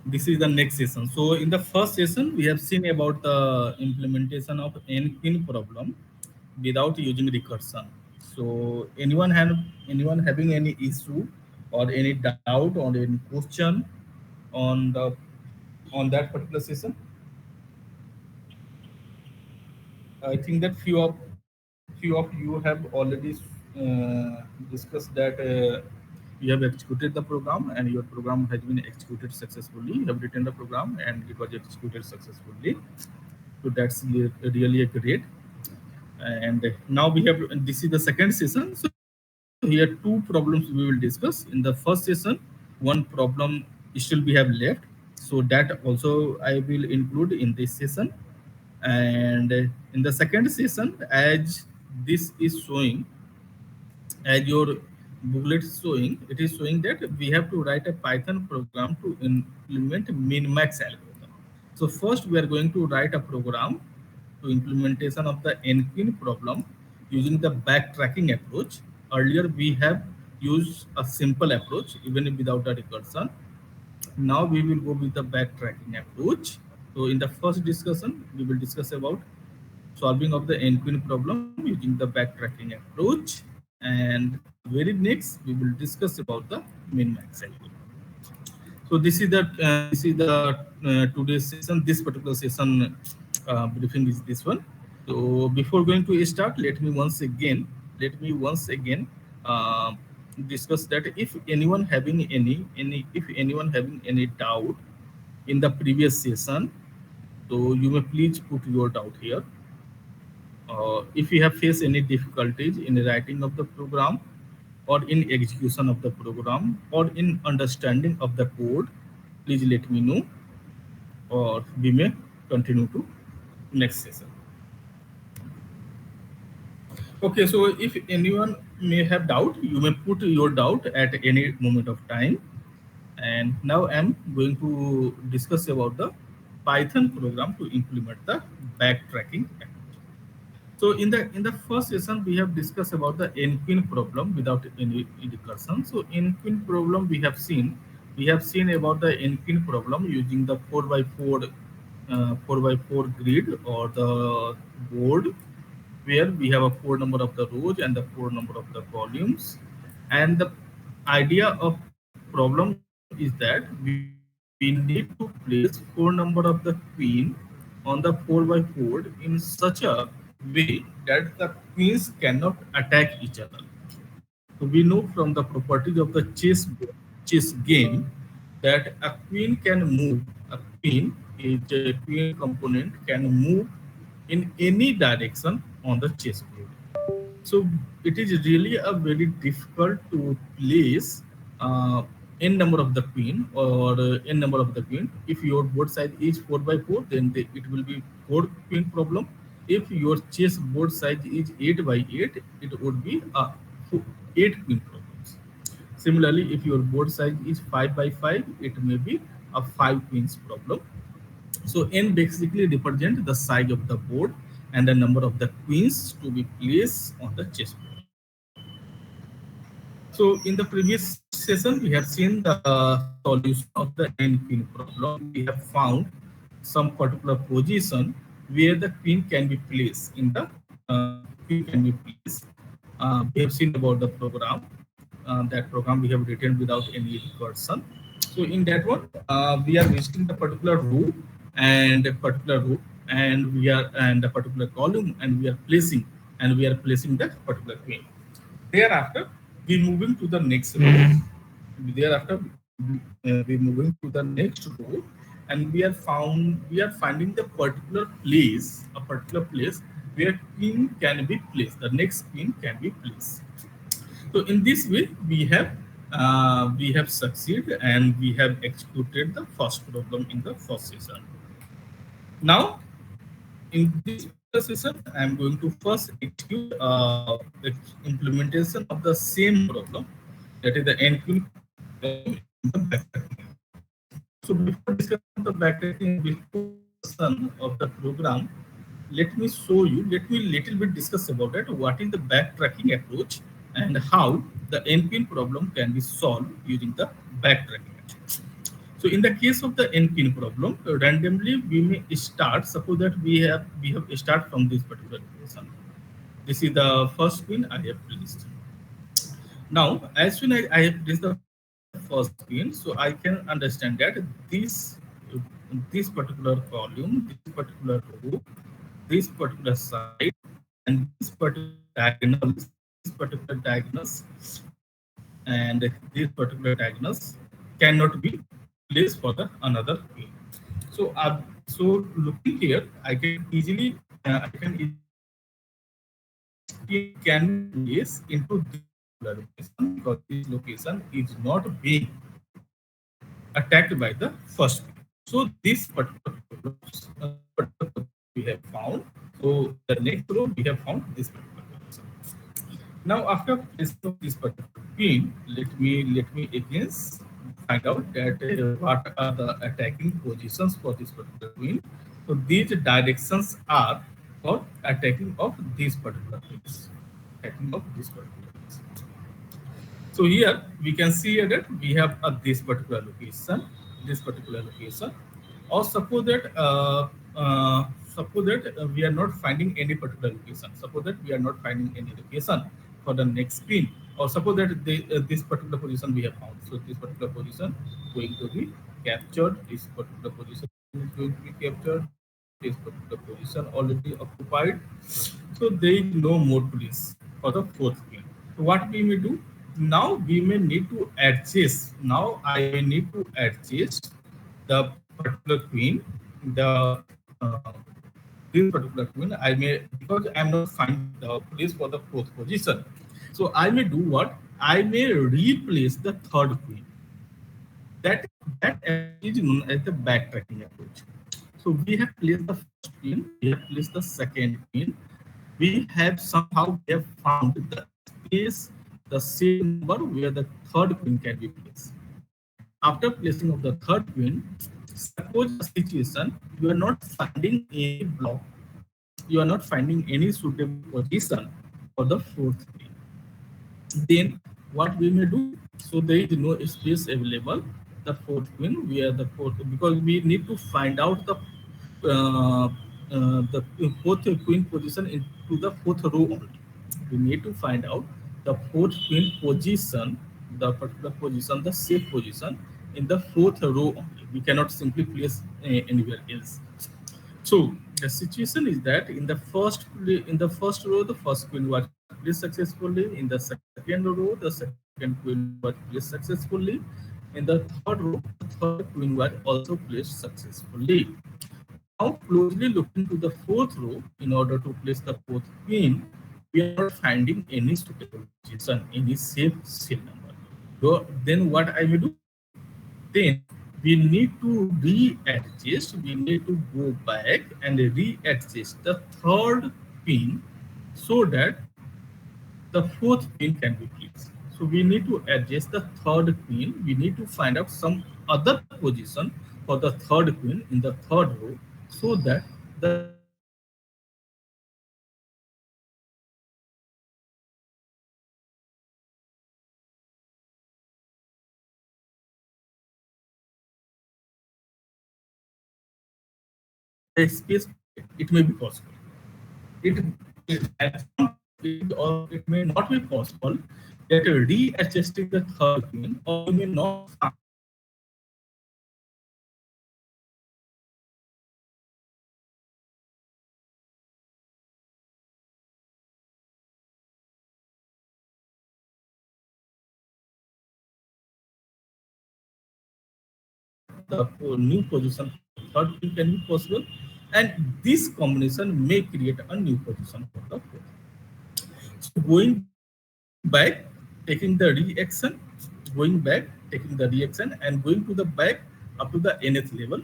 this is the next session. So in the first session, we have seen about the implementation of n-queen problem without using recursion. So anyone having any issue or any doubt or any question on the on that particular session? I think that few of you have already discussed that you have executed the program and your program has been executed successfully. You have written the program and it was executed successfully. So that's really a great. And now we have this is the second session. So here two problems we will discuss. In the first session, one problem still we have left. So that also I will include in this session. And in the second session, as this is showing, as your booklet is showing, it is showing that we have to write a Python program to implement min-max algorithm. So first we are going to write a program to implementation of the n-queen problem using the backtracking approach. Earlier we have used a simple approach even without a recursion. Now we will go with the backtracking approach. So in the first discussion, we will discuss about solving of the n-queen problem using the backtracking approach. And the very next, we will discuss about the min-max algorithm. So this is the today's session. This particular session briefing is this one. So before going to start, let me once again uh, discuss that if anyone having any if anyone having any doubt in the previous session, so you may please put your doubt here. If you have faced any difficulties in writing of the program or in execution of the program or in understanding of the code, please let me know or we may continue to next session. Okay, so if anyone may have doubt, you may put your doubt at any moment of time. And now I'm going to discuss about the Python program to implement the backtracking approach. So in the first session, we have discussed about the n-queen problem without any recursion. So n-queen problem we have seen about the n-queen problem using the 4 by 4 grid or the board where we have a four number of the rows and the four number of the columns. And the idea of problem is that we need to place four number of the queen on the 4 by 4 in such a way that the queens cannot attack each other. So we know from the properties of the chess game that a queen can move. A queen component can move in any direction on the chessboard. So it is really a very difficult to place n number of the queen or n number of the queen. If your board size is 4 by 4, then it will be 4 queen problem. If your chess board size is 8 by 8, it would be a 8 queen problems. Similarly, if your board size is 5 by 5, it may be a 5 queens problem. So n basically represent the size of the board and the number of the queens to be placed on the chessboard. So in the previous session, we have seen the solution of the n-queen problem. We have found some particular position where the queen can be placed in the queen can be placed. We have seen about the program. That program we have written without any recursion. So in that one, we are visiting the particular row and a particular row, and we are and a particular column, and we are placing that particular queen. Thereafter, we moving to the next row. Thereafter, we moving to the next row, and we are finding the particular place where queen can be placed. The next queen can be placed. So in this way, we have succeeded and we have executed the first problem in the first session. Now, in this particular session, I am going to first execute the implementation of the same problem, that is the n-queen problem in the backtracking. So before discussing the backtracking, before discussion of the program, let me little bit discuss about it. What is the backtracking approach and how the NPN problem can be solved using the backtracking action. So in the case of the NPN problem, randomly we may start. Suppose that we have start from this particular equation. This is the first pin I have placed. Now, as soon as I have placed the first pin, so I can understand that this particular column, this particular row, this particular side, and this particular diagonals, and these particular diagonals cannot be placed for the another pin. So looking here, I can easily say that this pin can be placed into this particular location because this location is not being attacked by the first pin. So this particular position we have found. So in the next row we have found this particular position. Now after placing of this particular pin, let me again find out that what are the attacking positions for this particular pin. So these directions are for attacking of these particular pins. Attacking of this particular pins. So here we can see here that we have this particular location, or suppose that we are not finding any particular location. Suppose that we are not finding any location for the next pin, or suppose that this particular position we have found. So this particular position going to be captured. This particular position is going to be captured. This particular position already occupied. So there is no more place for the fourth pin. So what we may do now, we may need to adjust. Now I may need to adjust the particular queen, the this particular queen. I may, because I am not finding the place for the fourth position. So I may do what? I may replace the third queen. That approach is known as the backtracking approach. So we have placed the first pin, we have placed the second pin, we have found the space, the same number where the third pin can be placed. After placing of the third pin, suppose a situation you are not finding any block, you are not finding any suitable position for the fourth pin. Then what we may do? So there is no space available. The fourth pin, where the fourth, because we need to find out the fourth queen position into the fourth row only. We need to find out the fourth queen position, the particular position, the safe position in the fourth row only. We cannot simply place anywhere else. So the situation is that in the first row, the first queen was placed successfully. In the second row, the second queen was placed successfully. In the third row, the third queen was also placed successfully. Now, closely looking to the fourth row, in order to place the fourth queen, we are not finding any suitable position, any safe cell number. So then what I will do? Then we need to readjust, we need to go back and readjust the third pin so that the fourth pin can be placed. So we need to adjust the third pin. We need to find out some other position for the third pin in the third row so that the space available for the fourth pin can be placed. So here we can see that the space, it may be possible. It at some time it may not be possible that readjusting the third pin, or you may not find the new position for the third pin can be possible, and this combination may create a new position for the fourth. So going back, taking the reaction, and going to the back up to the nth level,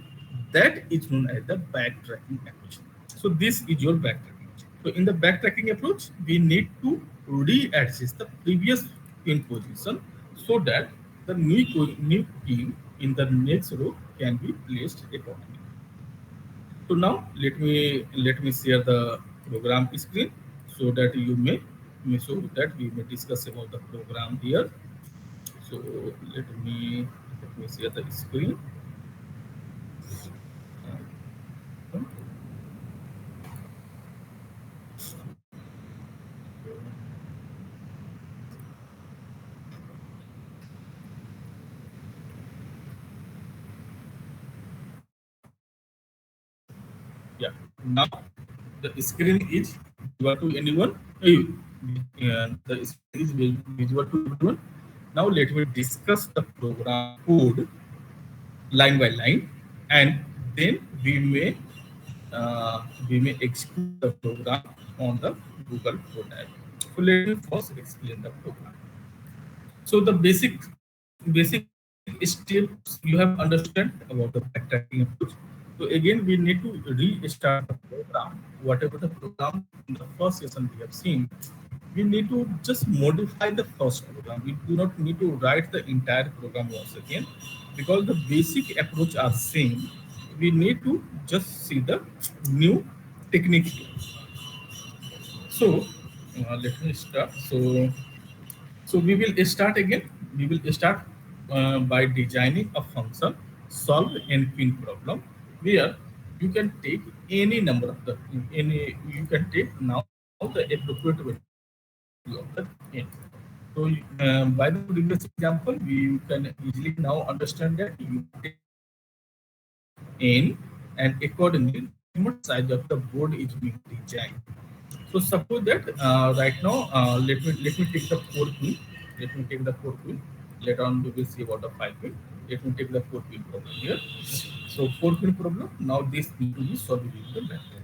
that is known as the backtracking approach. So this is your backtracking. So in the backtracking approach, we need to readjust the previous pin position so that the new pin in the next row can be placed accordingly. So now let me share the program screen so that you may so that we may discuss about the program here. So let me let me share the screen. Uh, Yeah. Now the screen is visible to anyone. The screen is visible to everyone. Now let me discuss the program code line by line, and then we may execute the program on the Google Code app. So let me first explain the program. So the basic steps you have understand about the backtracking approach. So again, we need to restart the program. Whatever the program in the first session we have seen, we need to just modify the first program. We do not need to write the entire program once again because the basic approach are same. We need to just see the new technique here. So let me start. So we will start again. We will start by designing a function solve n-pin problem where you can take any number of the any you can take now the appropriate value of the n. So by the previous example, we can easily now understand that you can take n, and accordingly the minimum size of the board is being designed. So suppose that right now, let me take the 4 pin. Let me take the 4 pin. Later on, we will see about the 5 pin. Let me take the 4 pin problem here. So 4 pin problem. Now this need to be solved with the method.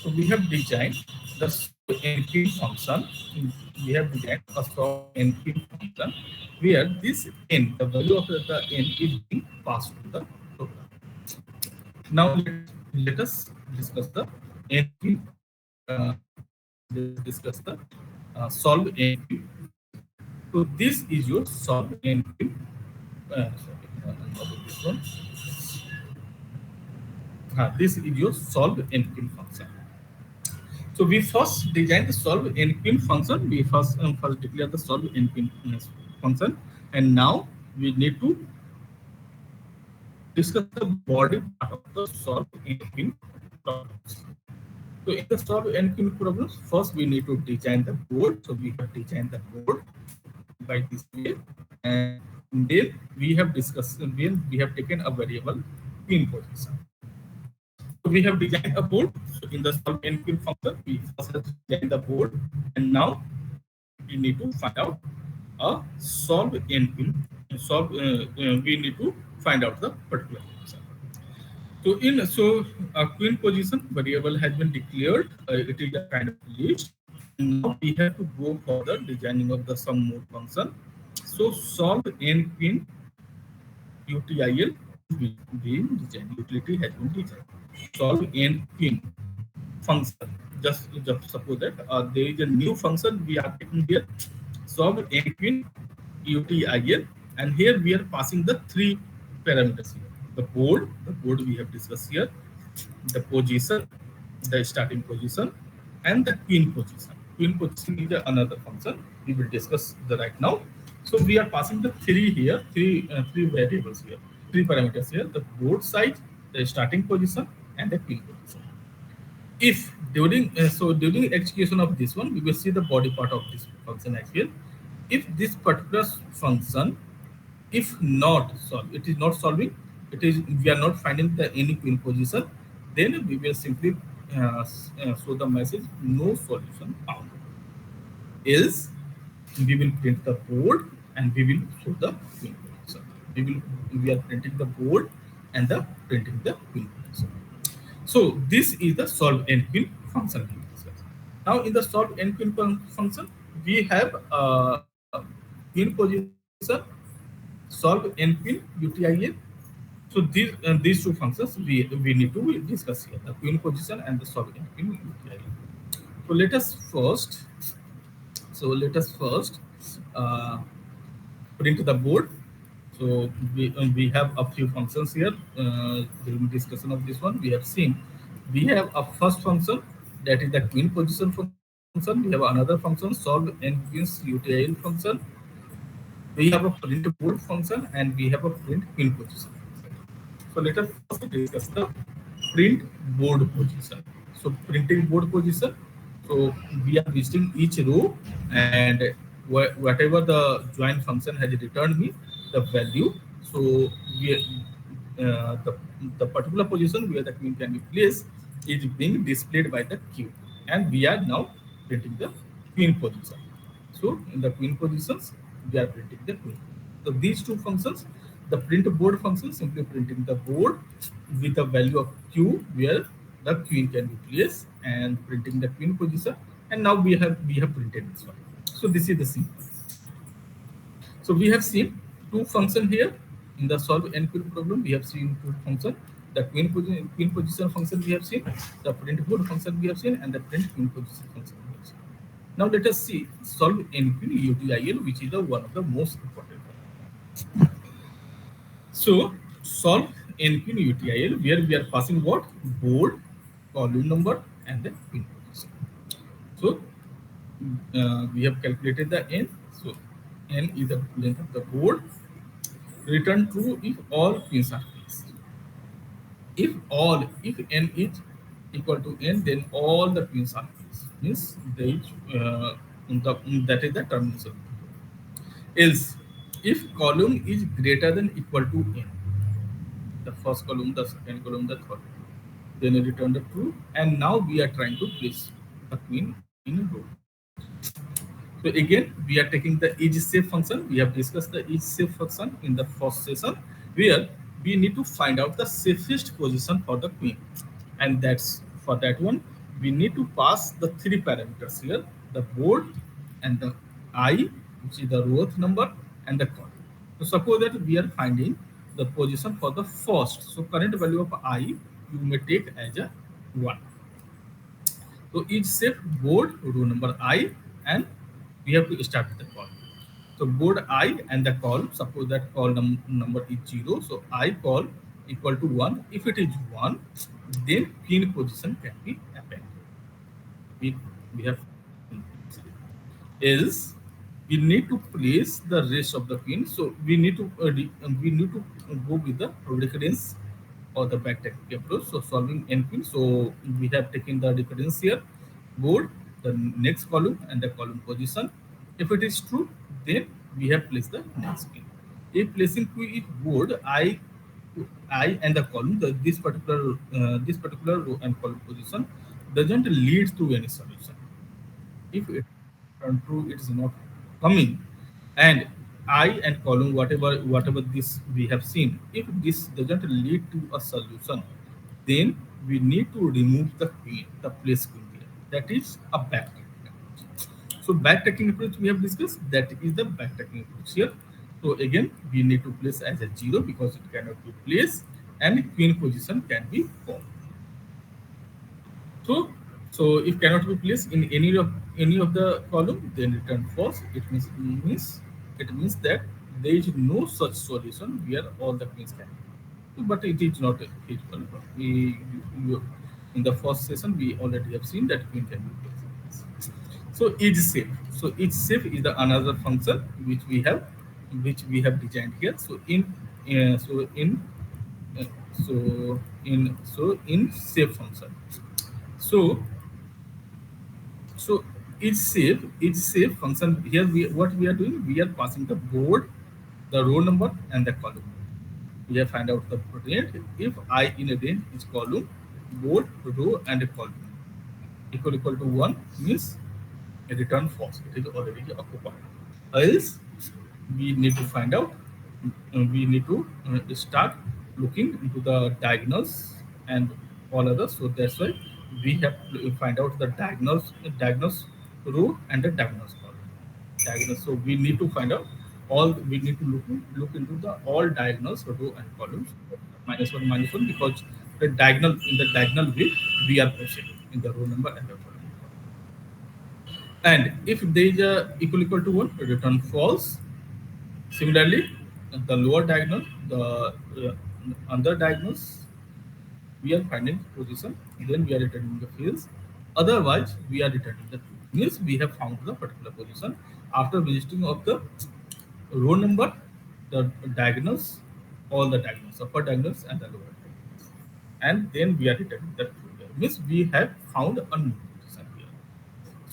So we have designed the solve n pin function. We have designed a solve n pin function where this n, the value of the n, is being passed to the program. Now let us discuss the n pin. Let us discuss the solve NQ. So this is your solve NQ. Sorry, not this one. This is your solve NQ function. So we first design the solve NQ function. We first declare the solve NQ function, and now we need to discuss the body part of the solve NQ problems. So in the solve NQ problems, first we need to design the board. So we have designed the board by this way, and then we have discussed, then we have taken a variable pin position. So we have designed a board. So in the solve n pin function, we first have designed the board, and now we need to find out a solve n pin. We need to find out the particular position. So a queen position variable has been declared. It is a kind of list, and now we have to go for the designing of the sum mode function. So solve n pin util will be designed. Utility has been designed. Solve n pin function. Just suppose that there is a new function we are taking here. Solve n pin util, and here we are passing the three parameters here. The board we have discussed here, the position, the starting position, and the queen position. Queen position is another function we will discuss the right now. So we are passing the three here, three variables here, three parameters here: the board size, the starting position, and the queen position. If during execution of this one, we will see the body part of this function as well. If this particular function, if not solve, it is not solving, it is we are not finding the any queen position, then we will simply show the message no solution found. Else we will print the board and we will show the queen position. We are printing the board and the printing the queen position. So this is the solve n queen function. Now in the solve n queen function, we have queen position, solve n queen util. So these two functions we need to discuss here: the queen position and the solve n queen util. So let us first uh, print the board. So we have a few functions here. During discussion of this one, we have seen we have a first function, that is the queen position function. function, we have another function solve n queens util function. We have a print board function and we have a print pin position function. So let us first discuss the print board position. So printing board position. So we are visiting each row and whatever the join function has returned me the value. So we the particular position where the queen can be placed is being displayed by the queue, and we are now printing the queen position. So in the queen positions, we are printing the queen. So these two functions, the print board function simply printing the board with the value of q where the queen can be placed and printing the queen position. And now we have printed this one. So this is the simple. So we have seen two function here in the solve n queen problem. We have seen two function. The queen position function we have seen, the print board function we have seen, and the print queen position function we have seen. Now let us see solve n queen util, which is the one of the most important one. So solve n queen util where we are passing what board, column number, and the queen position. So we have calculated the n. So n is the length of the board. Return true if all queens are placed. If n is equal to n, then all the queens are placed. Means they that is the termination. Else, if column is greater than equal to n, the first column, the second column, the third, then return the true. And now we are trying to place the queen in a row. So again, we are taking the edge shape function. We have discussed the edge shape function in the first session, where we need to find out the safest position for the queen. And that's for that one, we need to pass the three parameters here: the board and the I, which is the rowth number, and the column. So suppose that we are finding the position for the first. So current value of I you may take as a 1. So each shape board row number I, and we have to start with the column. So board I and the call. Suppose that call number is 0. So I call equal to 1. If it is 1, then queen position can be appended. We, we have is we need to place the rest of the queen. So we need to go with the recurrence or the backtracking approach. So solving n queen. So we have taken the recurrence here, board, the next column, and the column position. If it is true, then we have placed the next queen. If placing queen is board, I and the column, this particular row and column position doesn't lead to any solution. If it turn true, it is not coming. And I and column, whatever this we have seen, if this doesn't lead to a solution, then we need to remove the queen, the place queen here. That is a backtracking approach. So backtracking approach we have discussed, that is the backtracking approach here. So again, we need to place as a 0 because it cannot be placed, and queen position can be formed. So, so if cannot be placed in any of the column, then return false. It means that there is no such solution where all the queens can be. But it is not feasible. We in the first session we already have seen that queen can be placed. So each safe. So each safe is the another function which we have designed here. So uh, so in uh, in safe function. So so each safe function here what we are doing, we are passing the board, the row number, and the column. We have find out the range. If I in a range is column, board, row, and a column equal to 1 means a return false. It is already occupied. Else we need to find out. We need to start looking into the diagonals and all others. So that's why we have to find out the diagonals row and the diagonals column. Diagonals. So we need to find out all. We need to look into the all diagonals row and columns. -1 because the diagonal in the diagonal way we are proceeding in the row number and the column. And if there is a equal to 1, return false. Similarly, the lower diagonal, the under diagonals, we are finding position, then we are returning the fields. Otherwise, we are returning the true. Means we have found the particular position after registering of the row number, the diagonals, all the diagonals, upper diagonals and the lower diagonals, and then we are returning that true here. Means we have found a new position here.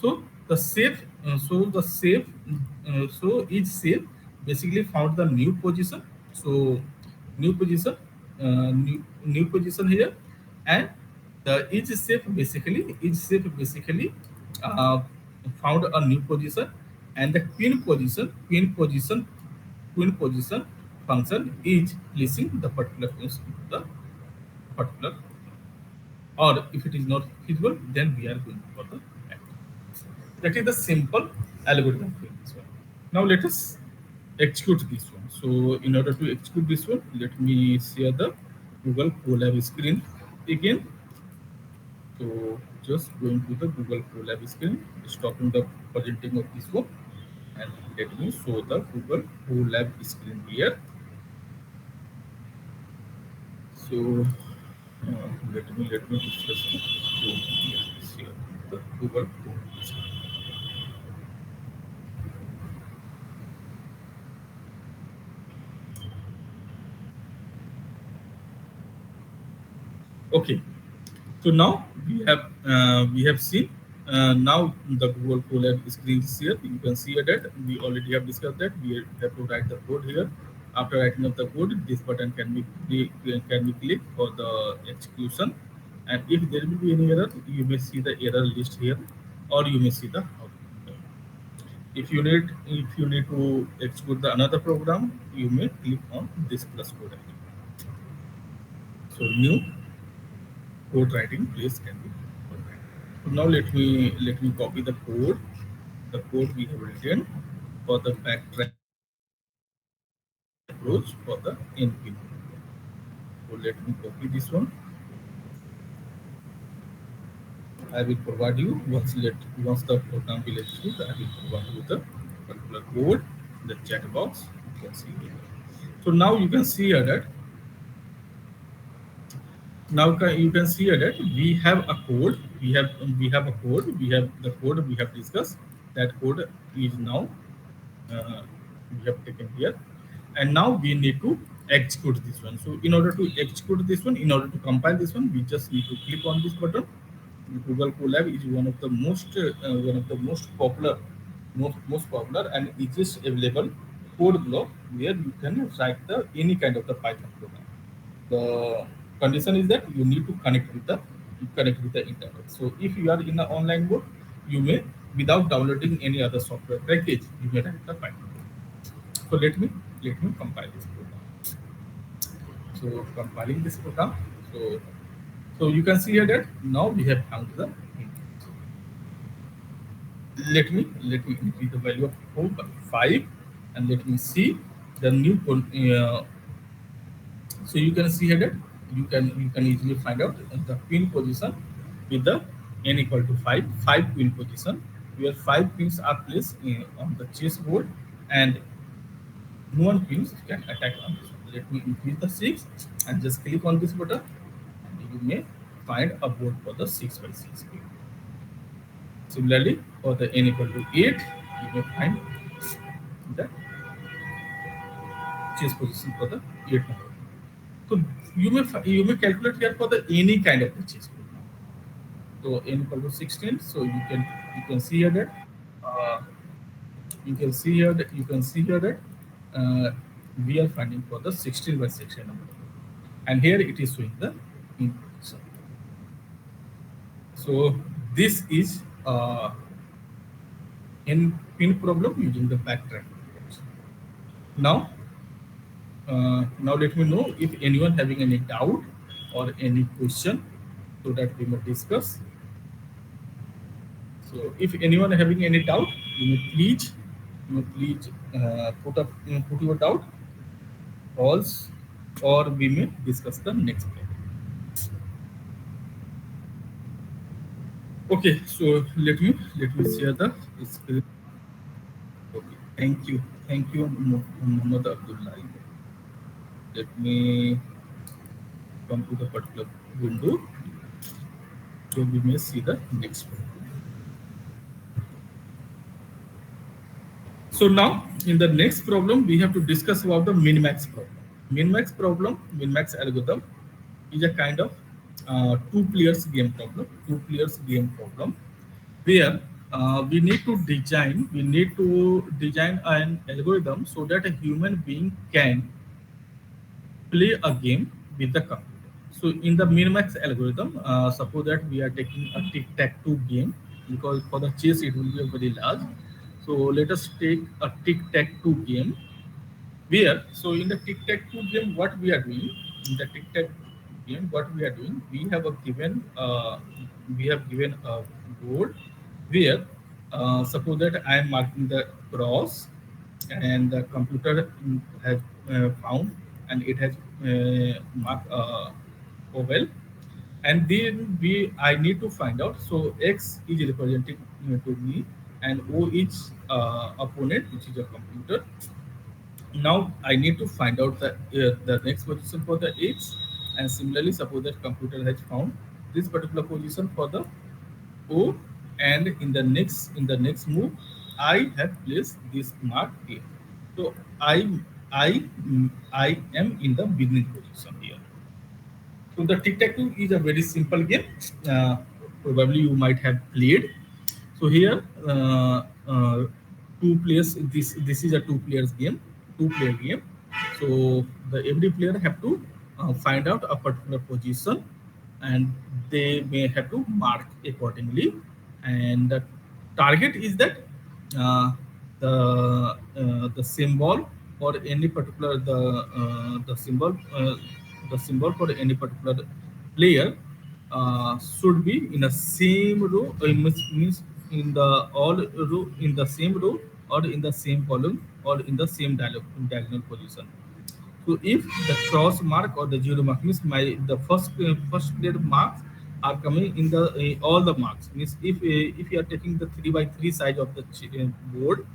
So the safe, so each safe basically found the new position. So new position, new position here, and the each safe basically uh, found a new position, and the queen position function is placing the particular pins into the particular, or if it is not feasible, then we are going for the back. That is the simple algorithm for this one. Now let us execute this one. So in order to execute this one, let me share the Google Colab screen again. So just going to the Google Colab screen, stopping the presenting of this one, and let me show the Google Colab screen here. So let me discuss. So yes, here the Google Colab. Okay, so now we have seen now the Google Colab screen is here. You can see that we already have discussed that we have to write the code here. After writing up the code, this button can be clicked for the execution, and if there will be any error, you may see the error list here, or you may see the output. If you need to execute the another program, you may click on this plus code icon. So new code writing place can be provided. So now let me copy the code we have written for the backtrack approach for the NP. So let me copy this one. I will provide you once the program will execute. I will provide you the particular code, the chat box. You can see here. So now you can see here that you can see here that we have a code. We have a code. We have the code we have discussed. That code is now uh, we have taken here, and now we need to execute this one. So in order to execute this one, in order to compile this one, we just need to click on this button. Google Colab is one of the most popular, most popular and easiest available code block where you can write the any kind of the Python program. The condition is that you need to connect with the internet. So if you are in the online mode, you may, without downloading any other software package, you may write the Python code. So let me compile this program. So compiling this program. So you can see here that now we have found the input. Let me increase the value of 4 by 5, and let me see the new so you can see here that you can easily find out the pin position with the n equal to 5 pin position, where 5 pins are placed on the chessboard, and no one pins can attack on this one. Let me increase the 6 and just click on this button, and you may find a board for the 6 by 6 pin. Similarly, for the n equal to 8, you may find the chess position for the 8 number. So you may calculate here for the any kind of the chess program. So n equal to 16. So you can see here that uh, you can see here that we are finding for the 16 by 16 number, and here it is showing the input. So this is in pin problem using the backtrack approach. Now let me know if anyone having any doubt or any question, so that we may discuss. So if anyone having any doubt, you may please put your doubt, else, or we may discuss the next thing. Okay, so let me share the screen. Okay, thank you, Muhammad Abdullah. Let me come to the particular window, so we may see the next one. So now in the next problem, we have to discuss about the min-max problem. Min-max algorithm is a kind of two players game problem. Where we need to design an algorithm so that a human being can play a game with the computer. So in the min-max algorithm, suppose that we are taking a tic-tac-toe game, because for the chess it will be a very large. So let us take a tic-tac-toe game where, so in the tic-tac-toe game, what we are doing in the tic-tac game, what we are doing, we have given a board where, suppose that I am marking the cross, and the computer has found, and it has marked oval, and then we I need to find out. So X is representing to me, and O is opponent, which is a computer. Now I need to find out the next position for the X, and similarly, suppose that computer has found this particular position for the O, and in the next move, I have placed this mark here. So I I am in the beginning position here. So the tic-tac-toe is a very simple game. Uh, Probably you might have played. So here, two players. This is a two-players game, two-player game. So the every player have to find out a particular position, and they may have to mark accordingly. And the target is that uh, the symbol for any particular the symbol for any particular player should be in the same row, means in the all row, in the same row, or in the same column, or in the same diagonal position. So if the cross mark or the zero mark means the first player marks are coming in the all the marks, means if you are taking the 3 by 3 size of the board,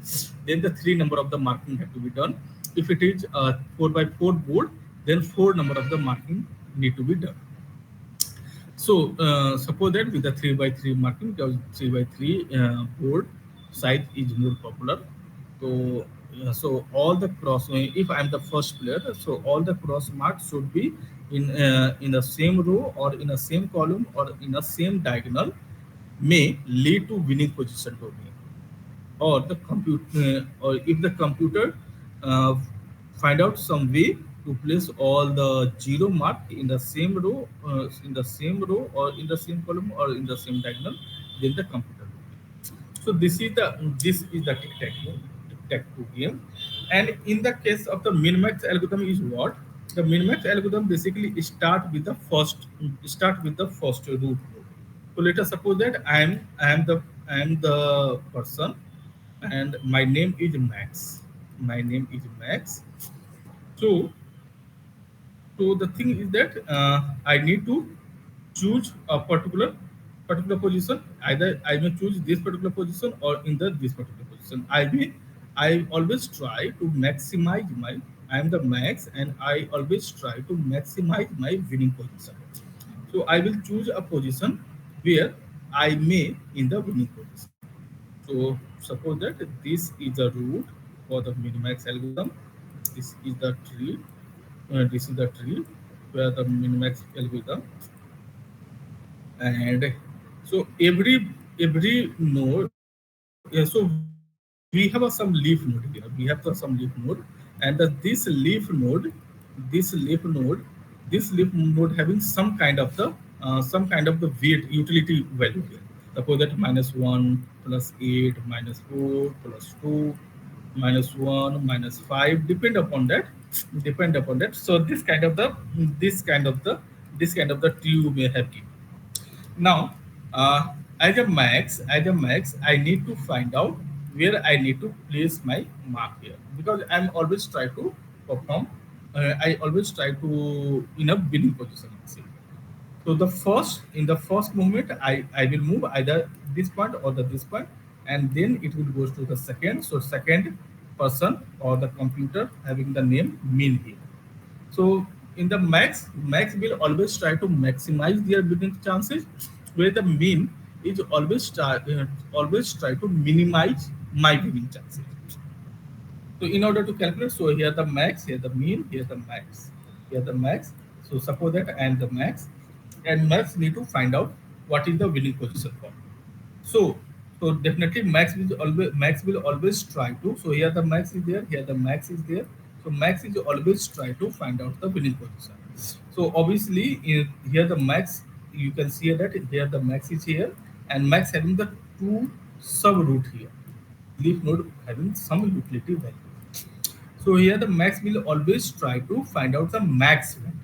then the 3 number of the marking have to be done. If it is a 4 by 4 board, then 4 number of the marking need to be done. So suppose that with the 3 by 3 marking, because 3 by 3 board size is more popular. So so all the cross, if I am the first player, so all the cross marks should be in the same row, or in the same column, or in the same diagonal, may lead to winning position to me. Or the computer, or if the computer uh, find out some way to place all the zero mark in the same row, or in the same column, or in the same diagonal, then the computer will win. So this is the tic-tac-toe game. And in the case of the min-max algorithm is what? The min-max algorithm basically start with the first root node. So let us suppose that I am the person, and my name is Max. My name is Max. So so the thing is that I need to choose a particular position. Either I may choose this particular position, or in the this particular position. I always try to maximize my. I am the max, and I always try to maximize my winning position. So I will choose a position where I may in the winning position. So suppose that this is the root for the min-max algorithm. This is the tree. This is the tree where the min-max algorithm. And so every node, so we have some leaf node here. We have some leaf node, and this leaf node having some kind of the weight utility value here. Suppose that -1 plus 8 minus 4 plus 2 minus 1 minus 5, depend upon that. So this kind of the tree you may have given. Now, as a max, I need to find out where I need to place my mark here, because I'm always try to perform. I always try to in a winning position. Let's say. So in the first movement, I will move either this point or this point, and then it will go to the second. So second person or the computer having the name mean here. So in the max will always try to maximize their winning chances, where the mean is always try to minimize my winning chances. So in order to calculate, so here the max, here the mean, here the max, here the max. So suppose that and the max, and max need to find out what is the winning position for. So so definitely max will always try to. So here the max is there, here the max is there. So max is always try to find out the winning position. So obviously in here the max, you can see that here the max is here, and max having the two sub root here, leaf node having some utility value. So here the max will always try to find out the max value.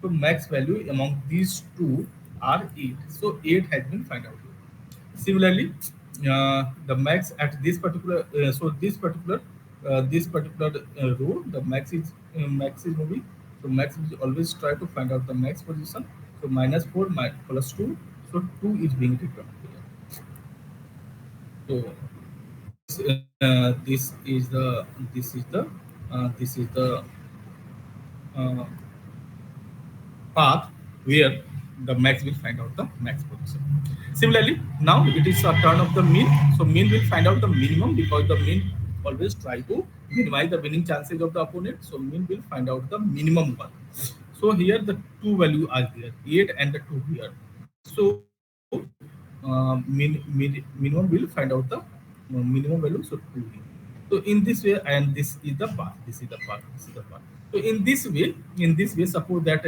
So max value among these two are 8. So 8 has been found out here. Similarly, the max at this particular this particular row, the max is moving. So max will always try to find out the max position. So minus 4 plus 2. So 2 is being returned here. So this is the uh, path where the max will find out the max position. Similarly, now it is a turn of the mean. So mean will find out the minimum because the mean always try to minimize the winning chances of the opponent. So mean will find out the minimum one. So here the two value are there, 8 and the 2 here. So minimum will find out the minimum value. So 2 here. So in this way, and this is the path. This is the path. This is the path. So in this way, suppose that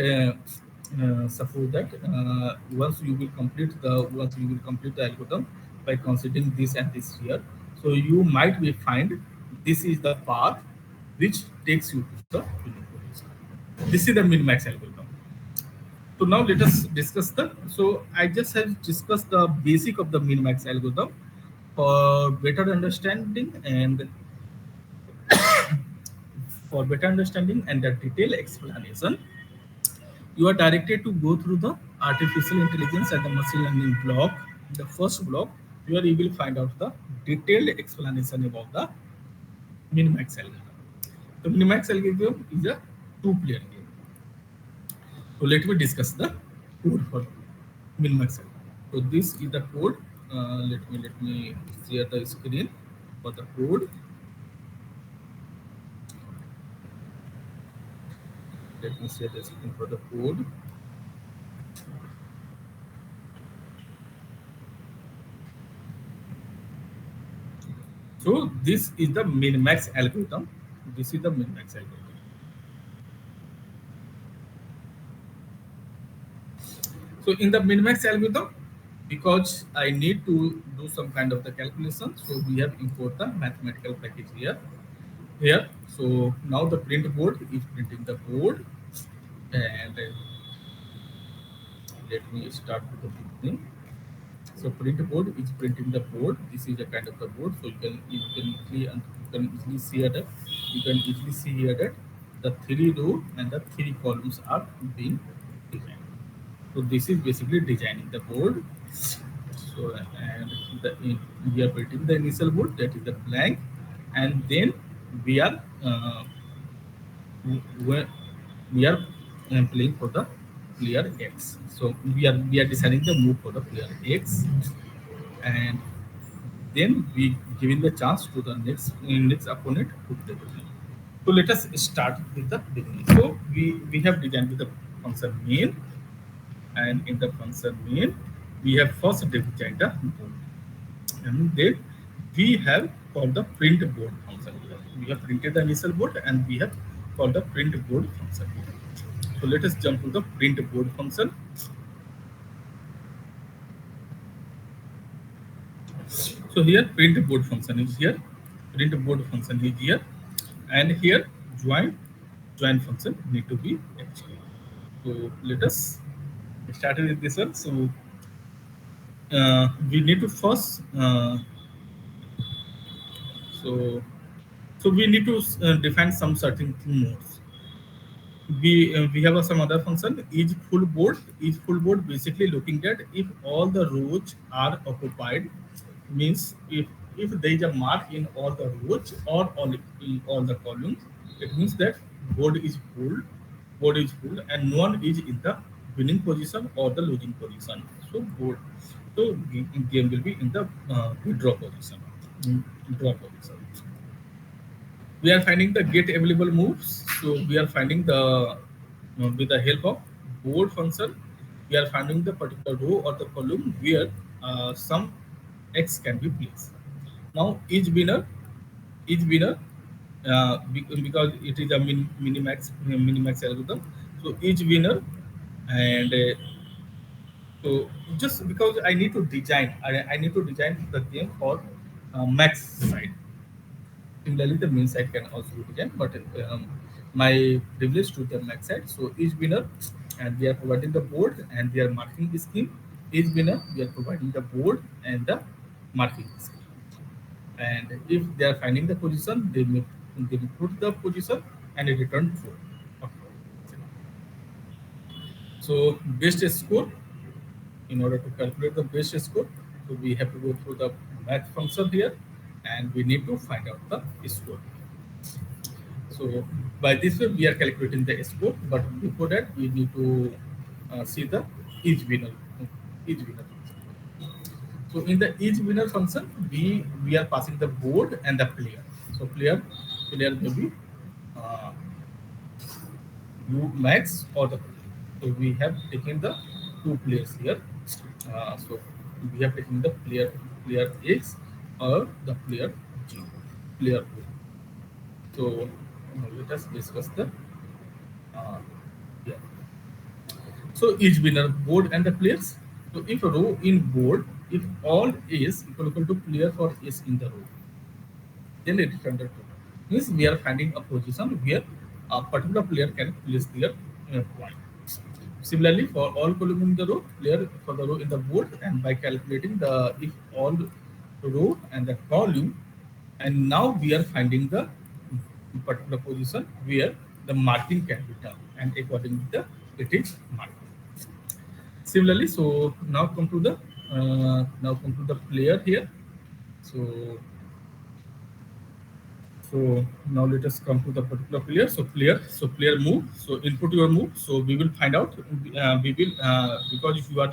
once you will complete the algorithm by considering this and this here, so you might be find this is the path which takes you to the winning position. This is the min max algorithm. So now let us discuss the. So I just have discussed the basic of the min max algorithm. For better understanding and the detailed explanation, you are directed to go through the artificial intelligence and the machine learning block. The first block, where you will find out the detailed explanation about the min-max algorithm. The min-max algorithm is a two-player game. So let me discuss the code for min-max algorithm. So this is the code. Let me share the screen for the code. Let me share the screen for the code. So this is the min-max algorithm. This is the min-max algorithm. So in the min-max algorithm, because I need to do some kind of the calculation, so we have import the mathematical package here. So now the print board is printing the code, and let me start with the beginning. So print board is printing the board. This is a kind of the board. So you can easily see that the 3 row and the 3 columns are being designed. So this is basically designing the board. So and we are printing the initial board, that is the blank, and then we are we we are playing for the player X. So we are deciding the move for the player X, and then we giving the chance to the next opponent to play the game. So let us start with the beginning. So we have designed with the function main, and in the function main we have first designed the board, and then we have called the print board function here. We have printed the initial board and we have called the print board function here. So let us jump to the print board function. So here print board function is here, and here join function need to be executed. So let us start with this one. So we need to first so we need to define some certain modes. We have some other function is full board basically looking at if all the rows are occupied, means if there is a mark in all the rows or in all the columns, it means that board is full and no one is in the winning position or the losing position. So game will be in the draw position. we are finding the get available moves. So we are finding the with the help of board function, we are finding the particular row or the column where some x can be placed. Now each winner because it is a minimax algorithm. So each winner and so just because I need to design the game for max side. Similarly, the min side can also be designed, but my privilege to the max side. So each winner, and we are providing the board and we are marking the scheme. Each winner, we are providing the board and the marking scheme. And if they are finding the position, they will put the position and it return true. Okay. So best score, in order to calculate the best score, so we have to go through the math function here, and we need to find out the score. So by this way, we are calculating the score. But before that, we need to see the each winner, each winner function. So in the each winner function, we are passing the board and the player. So player may be uh, you max or the player. So we have taken the two players here. So we have taken the player X or the player G, player O. So let us discuss the uh, yeah. So each winner board and the players. So if row in board, if all is equal to player for S in the row, then it is under two. Means we are finding a position where a particular player can place their point. Similarly, for all column in the row, player for the row in the board, and by calculating the if all row and the column, and now we are finding the particular position where the marking can be done, and according to the it is marked. Similarly, so now come to the player here. So now let us come to the particular player. So player move. So input your move. So we will find out. We will because if you are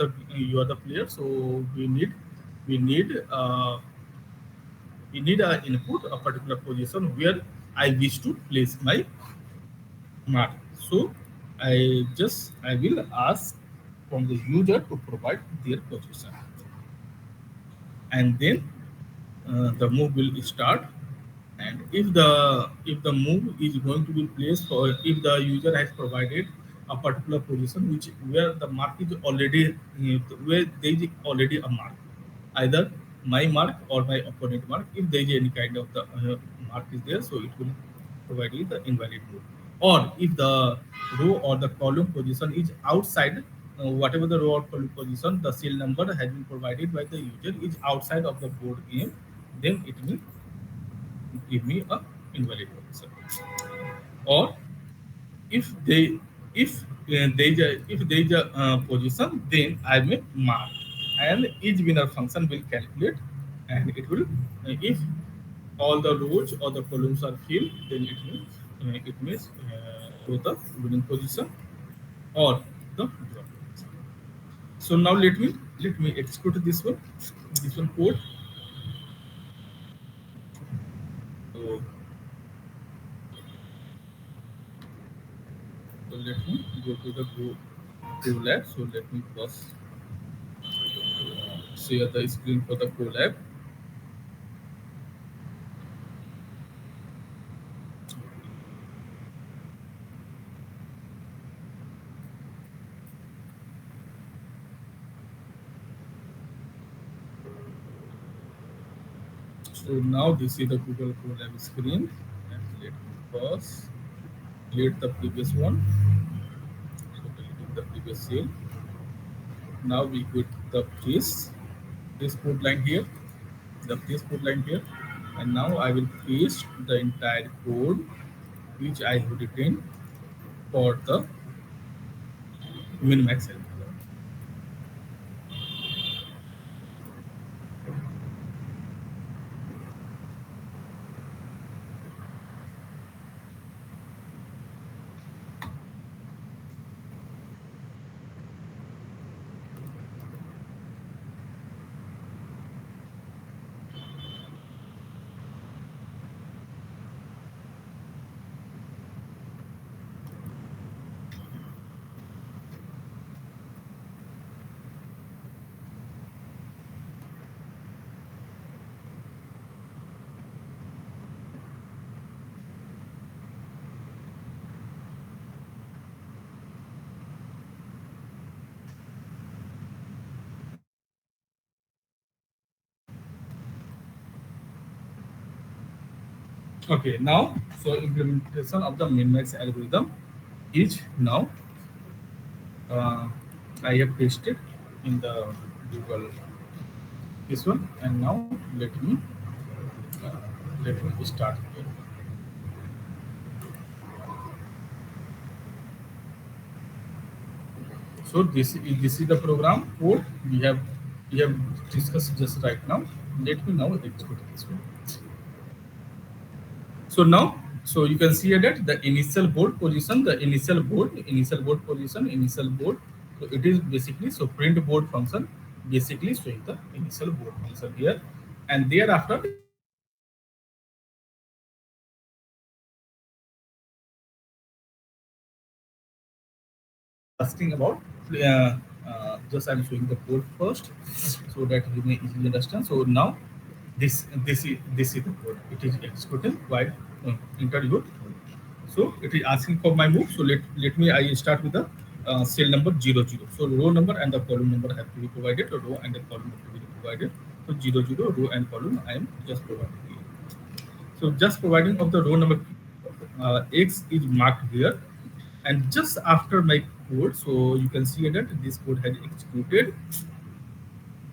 the player. So we need uh, we need a input a particular position where I wish to place my mark. So I will ask from the user to provide their position, and then the move will start. And if the move is going to be placed, or if the user has provided a particular position which where the mark is already where there is already a mark, either my mark or my opponent mark, if there is any kind of the mark is there, so it will provide you the invalid move. Or if the row or the column position is outside, whatever the row or column position, the serial number has been provided by the user is outside of the board game, then it will give me a invalid position. Or if they if there is a position, then I may mark, and each winner function will calculate, and it will if all the rows or the columns are filled, then it means to the winning position or the draw position. So now let me execute this one code. So, so let me go to the Go lab. So let me first share the screen for the collab. So now this is the Google Colab screen, and let me first delete the previous one. So deleting the previous cell. Now we put the this code line here, this code line here, and now I will paste the entire code which I have written for the min-max algorithm. Okay, now so implementation of the min-max algorithm is now uh, I have pasted in the Google this one, and now uh, let me start here. So this is the program code we have discussed just right now. Let me now execute this one. So now, so you can see here that the initial board position, the initial board position, initial board. So it is basically so print board function basically showing the initial board function here, and thereafter it is asking about just I'm showing the code first so that you may easily understand. So now this is the code. It is executing while enter your code. So it is asking for my move. So let me I start with the cell number 00. So row number and the column number have to be provided. So row and the column have to be provided. So 00 row and column I am just providing here. So just providing of the row number X is marked here, and just after my code, so you can see that this code has executed,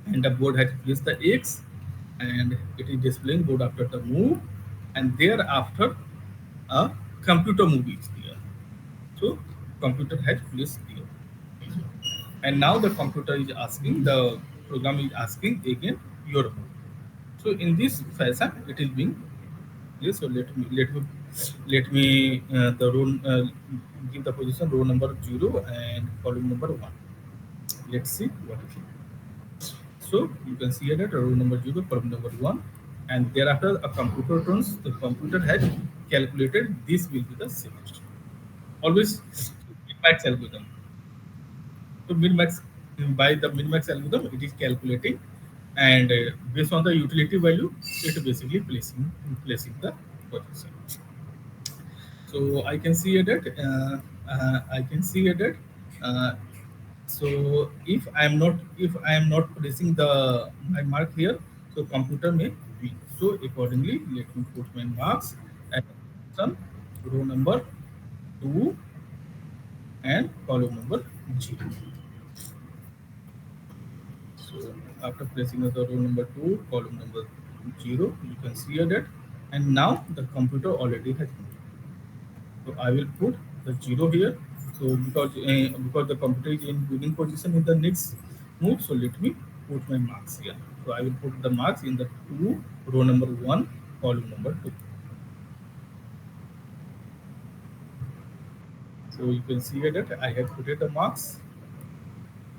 and the board has placed the X, and it is displaying board after the move, and thereafter a computer move is there. So computer has placed there, and now the computer is asking, the program is asking again your move. So in this fashion, it is being placed. So let me the row give the position row number 0 and column number 1. Let's see what it is. So you can see here that row number 0, column number 1, and thereafter a computer turns. The computer has calculated this will be the safest. Always min-max algorithm. So min-max by the min-max algorithm, it is calculating, and based on the utility value, it basically placing the position. So I can see that I can see that uh, so if I am not placing the my mark here, so computer may win. So accordingly, let me put my marks at some row number 2 and column number 0. So after placing the row number 2, column number 0, you can see that, and now the computer already has moved. So I will put the 0 here. So because the computer is in winning position in the next move, so let me put my marks here. So I will put the marks in the 2, row number 1, column number 2. So you can see here that I have put it the marks.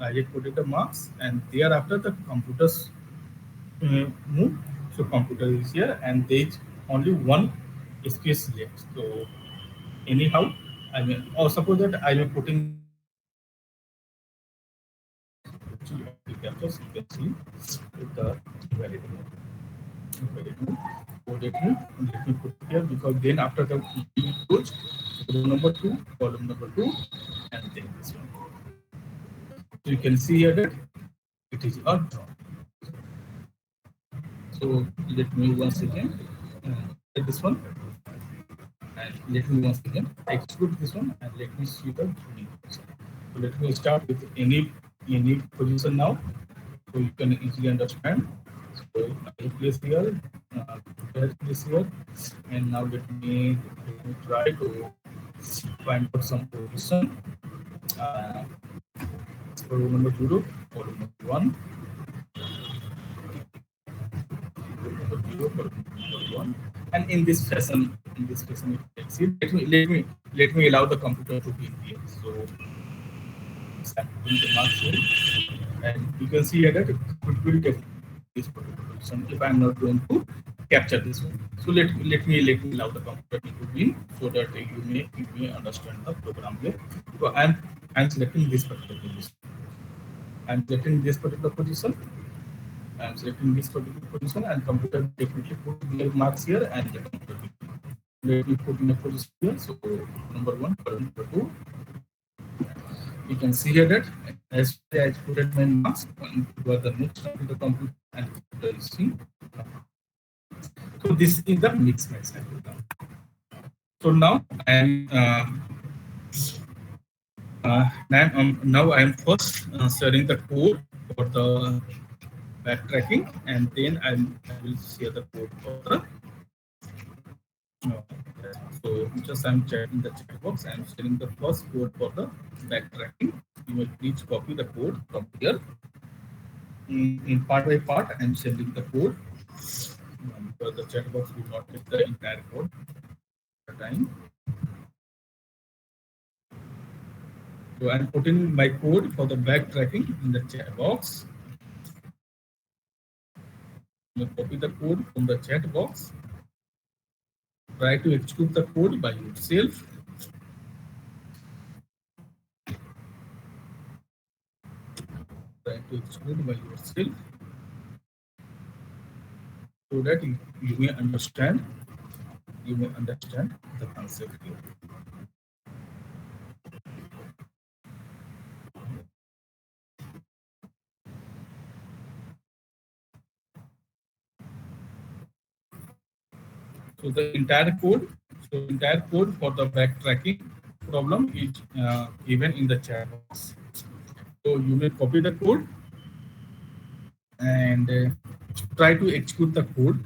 I have put it the marks, and thereafter the computer's move. So computer is here, and there is only one space left. So anyhow, I mean, or suppose that I am putting the actually all the captures you can see with the variable. Variable. So let me put it here, because then after the close row number 2, column number 2, and then this one. So you can see here that it is a draw. So let me once again take this one, and let me once again execute this one, and let me see the winning position. So let me start with any position now, so you can easily understand. So I place here, place here, and now let me try to find out some position. Uh, so row number 0, column number 1, row number 0, column number 1, and in this fashion, you can see. Let me allow the computer to be in here. So I'm putting the marks here, and you can see here that it will get this particular position if I'm not going to capture this one. So let me allow the computer to be, so that you may understand the program here. So I'm selecting this particular position. I'm selecting this particular position. I'm selecting this particular position, and computer will definitely put their marks here, and the computer will. Let me put my position here. So number 1, column number 2. You can see here that as I put my marks, it was the next time to the computer, and computer is seeing. So this is the mix match algorithm. So now I am first sharing the code for the backtracking, and then I will share the code for the. Uh, so just I'm checking the chat box. I'm sharing the first code for the backtracking. You will please copy the code from here. In part by part, I'm sending the code because the chat box will not get the entire code at the time. So I'm putting my code for the backtracking in the chat box. You copy the code from the chat box. Try to execute the code by yourself. Try to execute by yourself so that you may understand. You may understand the concept here. So the entire code, for the backtracking problem is given in the chat box. So you may copy the code and try to execute the code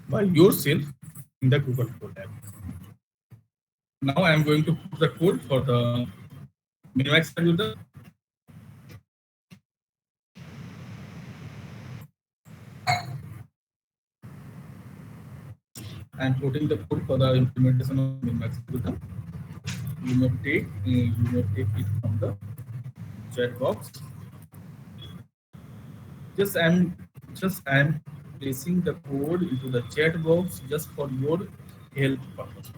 by yourself in the Google Code app. Now I am going to put the code for the Minimax algorithm. I am putting the code for the implementation of Minimax algorithm. You may take it from the chat box. Just I'm placing the code into the chat box just for your help purpose.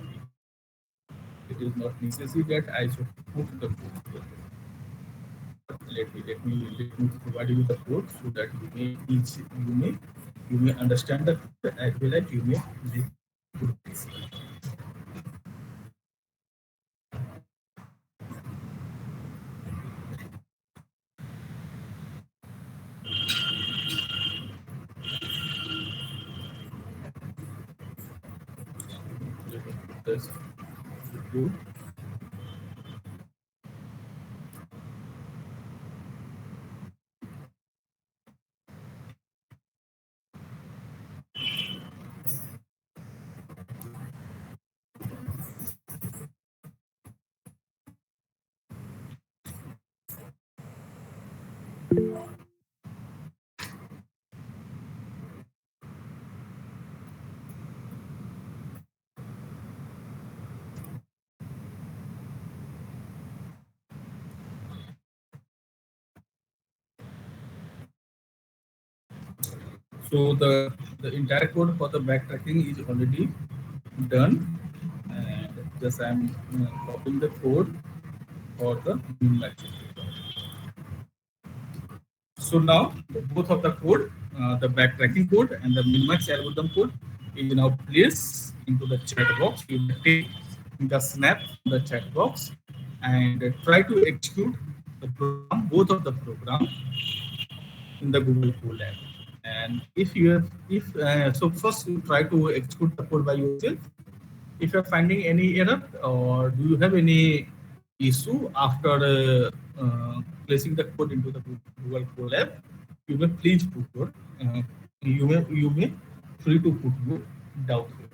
It is not necessary that I should put the code here. Let me provide you the code so that you may understand the code as well as you may make good this. Let me put this code. So the entire code for the backtracking is already done, and just I'm copying the code for the min-max. So now both of the code, the backtracking code and the min-max algorithm code, is now placed into the chat box. You will take the snap from the chat box and try to execute the program, both of the program, in the Google Code app. And if you have, if so, first you try to execute the code by yourself. If you're finding any error or do you have any issue after placing the code into the Google Code app, you may please put your you may free to put your doubt here.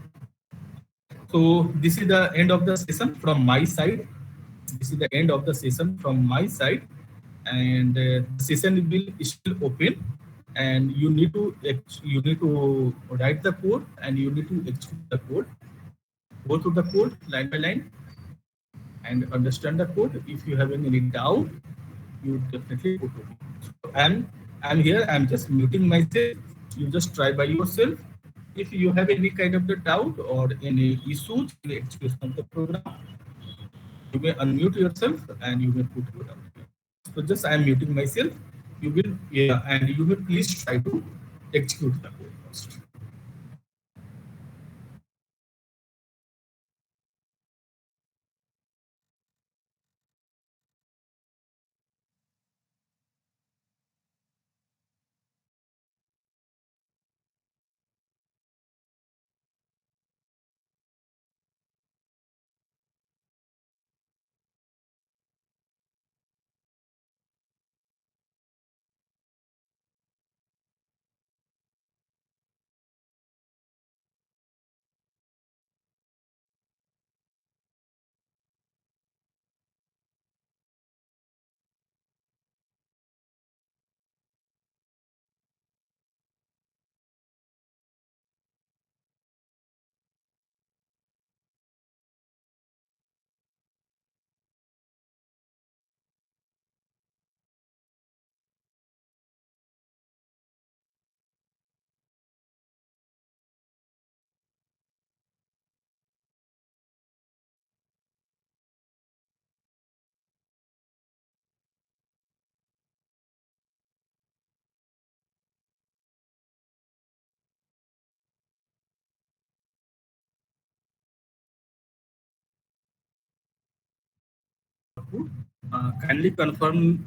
So this is the end of the session from my side. This is the end of the session from my side, and the session will still open. And you need to write the code and you need to execute the code, go through the code line by line and understand the code. If you have any doubt, you definitely put it. So I'm here. I'm just muting myself. You just try by yourself. If you have any kind of the doubt or any issues in the execution of the program, you may unmute yourself and you may put it out. So just I'm muting myself. You will, yeah, and you will please try to execute the code first. Kindly confirm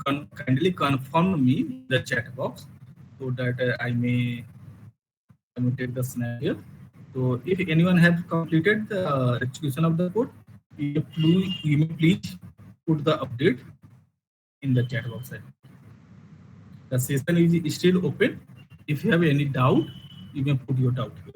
me in the chat box so that I may take the snap here. So if anyone have completed the execution of the code, you may please put the update in the chat box. The session is still open. If you have any doubt, you may put your doubt here.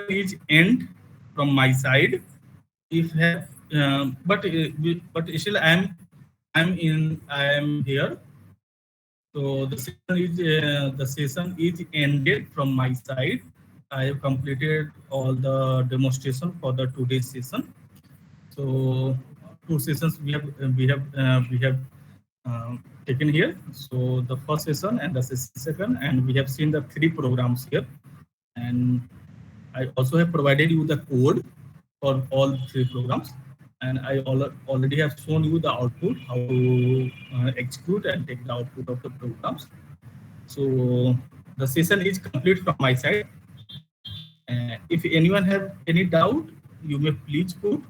Is end from my side. If have but still I am here. So the session is ended from my side. I have completed all the demonstration for the today's session. So two sessions we have taken here. So the first session and the session second, and we have seen the three programs here. And I also have provided you the code for all three programs, and I already have shown you the output, how to execute and take the output of the programs. So the session is complete from my side. If anyone have any doubt, you may please put,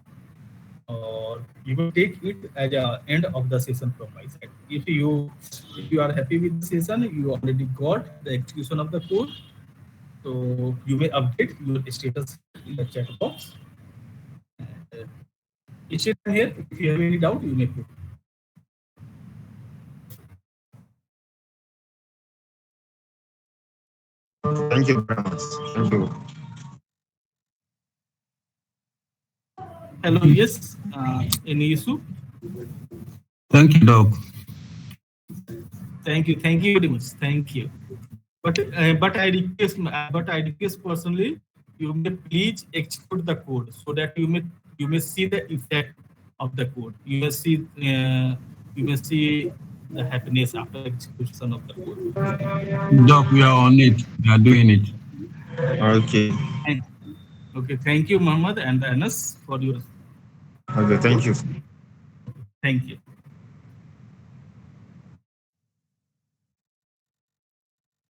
or you may take it as a end of the session from my side. If you are happy with the session, you already got the execution of the code. So you may update your status in the chat box. Uh, It's it here. If you have any doubt, you may put. Thank you very much. Thank you. Hello, yes. Any issue? Thank you, Doc. Thank you very much. Thank you. But I request personally, you may please execute the code so that you may see the effect of the code. You may see the happiness after execution of the code. Doc, we are on it. We are doing it. Okay. And, okay, thank you, Muhammad and Anas, for your. Okay. Thank you. Thank you.